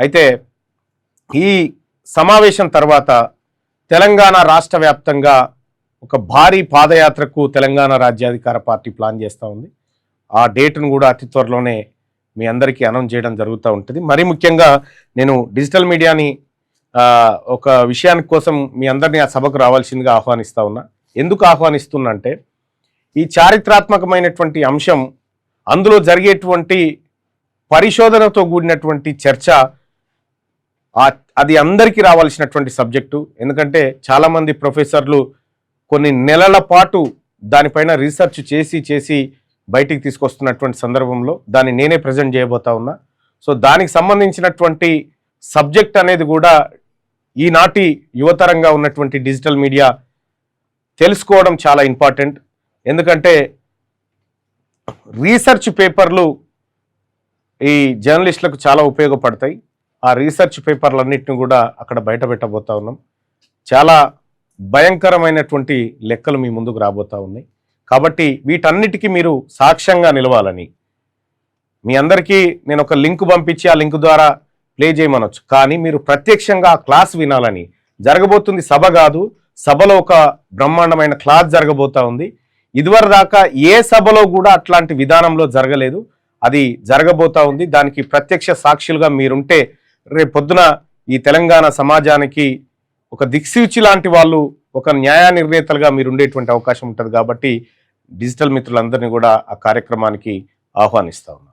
అయితే ఈ సమావేశం తర్వాత తెలంగాణ రాష్ట్ర వ్యాప్తంగా ఒక భారీ పాదయాత్రకు తెలంగాణ రాజ్యాధికార పార్టీ ప్లాన్ చేస్తూ ఉంది. ఆ డేట్ను కూడా అతి త్వరలోనే మీ అందరికీ అనౌన్స్ చేయడం జరుగుతూ ఉంటుంది. మరి ముఖ్యంగా నేను డిజిటల్ మీడియాని ఒక విషయానికి కోసం మీ అందరినీ ఆ సభకు రావాల్సిందిగా ఆహ్వానిస్తూ ఉన్నా. ఎందుకు ఆహ్వానిస్తున్నా అంటే ఈ చారిత్రాత్మకమైనటువంటి అంశం, అందులో జరిగేటువంటి పరిశోధనతో కూడినటువంటి చర్చ, అది అందరికీ రావాల్సినటువంటి సబ్జెక్టు. ఎందుకంటే చాలామంది ప్రొఫెసర్లు కొన్ని నెలల పాటు దానిపైన రీసెర్చ్ చేసి బయటికి తీసుకొస్తున్నటువంటి సందర్భంలో దాన్ని నేనే ప్రజెంట్ చేయబోతా ఉన్నా. సో దానికి సంబంధించినటువంటి సబ్జెక్ట్ అనేది కూడా ఈనాటి యువతరంగా ఉన్నటువంటి డిజిటల్ మీడియా తెలుసుకోవడం చాలా ఇంపార్టెంట్. ఎందుకంటే రీసెర్చ్ పేపర్లు ఈ జర్నలిస్టులకు చాలా ఉపయోగపడతాయి. ఆ రీసెర్చ్ పేపర్లన్నింటినీ కూడా అక్కడ బయట పెట్టబోతా ఉన్నాం. చాలా భయంకరమైనటువంటి లెక్కలు మీ ముందుకు రాబోతా ఉన్నాయి. కాబట్టి వీటన్నిటికీ మీరు సాక్ష్యంగా నిలవాలని, మీ అందరికీ నేను ఒక లింక్ పంపించి ఆ లింక్ ద్వారా ప్లే చేయమనొచ్చు, కానీ మీరు ప్రత్యక్షంగా ఆ క్లాస్ వినాలని. జరగబోతుంది సభ కాదు, సభలో ఒక బ్రహ్మాండమైన క్లాస్ జరగబోతా ఉంది. ఇదివరకు దాకా ఏ సభలో కూడా అట్లాంటి విధానంలో జరగలేదు, అది జరగబోతా ఉంది. దానికి ప్రత్యక్ష సాక్షులుగా మీరుంటే రేపు పొద్దున ఈ తెలంగాణ సమాజానికి ఒక దిక్సూచి లాంటి వాళ్ళు, ఒక న్యాయ నిర్ణేతలుగా మీరు ఉండేటువంటి అవకాశం ఉంటుంది. కాబట్టి డిజిటల్ మిత్రులందరినీ కూడా ఆ కార్యక్రమానికి ఆహ్వానిస్తా ఉన్నాం.